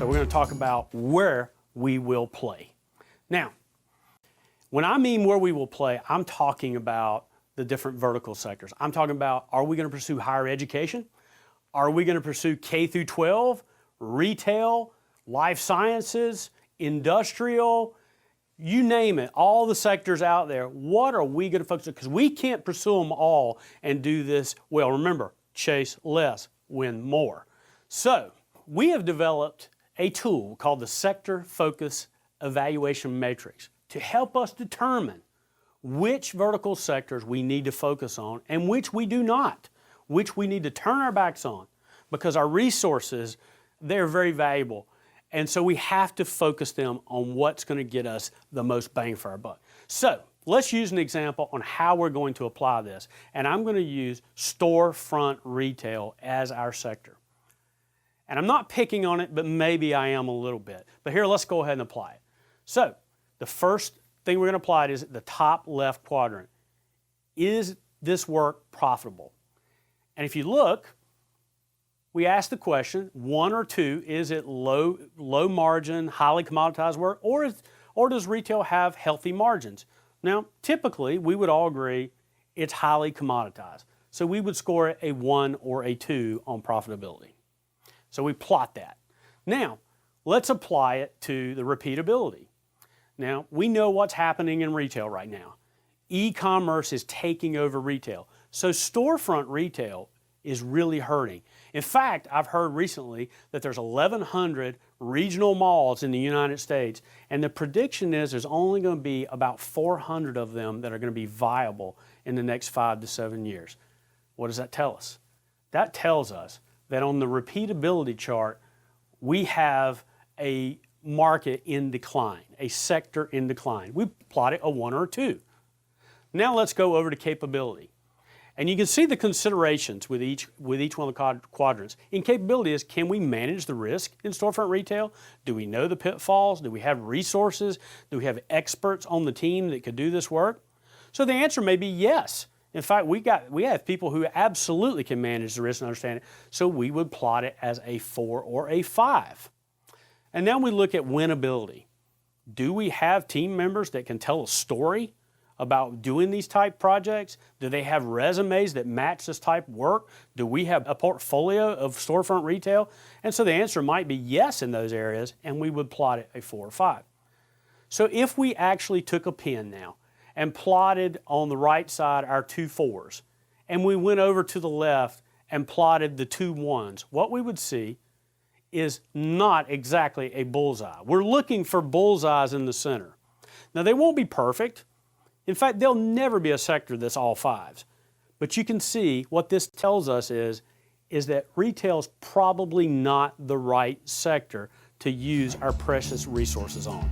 So we're going to talk about where we will play. Now, when I mean where we will play, I'm talking about the different vertical sectors. I'm talking about, are we going to pursue higher education? Are we going to pursue K through 12, retail, life sciences, industrial, you name it, all the sectors out there? What are we going to focus on? Because we can't pursue them all and do this well. Remember, chase less, win more. So we have developed a tool called the Sector Focus Evaluation Matrix to help us determine which vertical sectors we need to focus on and which we do not, which we need to turn our backs on, because our resources, they're very valuable. And so we have to focus them on what's going to get us the most bang for our buck. So let's use an example on how we're going to apply this. And I'm going to use storefront retail as our sector. And I'm not picking on it, but maybe I am a little bit. But here, let's go ahead and apply it. So the first thing we're going to apply is the top left quadrant. Is this work profitable? And if you look, we ask the question, 1 or 2, is it low margin, highly commoditized work, or does retail have healthy margins? Now, typically, we would all agree it's highly commoditized. So we would score it a 1 or a 2 on profitability. So we plot that. Now, let's apply it to the repeatability. Now, we know what's happening in retail right now. E-commerce is taking over retail. So storefront retail is really hurting. In fact, I've heard recently that there's 1,100 regional malls in the United States, and the prediction is there's only going to be about 400 of them that are going to be viable in the next 5 to 7 years. What does that tell us? That tells us that on the repeatability chart, we have a market in decline, a sector in decline. We plotted a 1 or a 2. Now let's go over to capability. And you can see the considerations with each one of the quadrants. In capability is, can we manage the risk in storefront retail? Do we know the pitfalls? Do we have resources? Do we have experts on the team that could do this work? So the answer may be yes. In fact, we have people who absolutely can manage the risk and understand it. So we would plot it as a 4 or a 5. And now we look at winnability. Do we have team members that can tell a story about doing these type projects? Do they have resumes that match this type of work? Do we have a portfolio of storefront retail? And so the answer might be yes in those areas, and we would plot it a 4 or 5. So if we actually took a pen now and plotted on the right side our 2 4s, and we went over to the left and plotted the 2 1s, what we would see is not exactly a bullseye. We're looking for bullseyes in the center. Now, they won't be perfect. In fact, there'll never be a sector that's all 5s. But you can see what this tells us is that retail's probably not the right sector to use our precious resources on.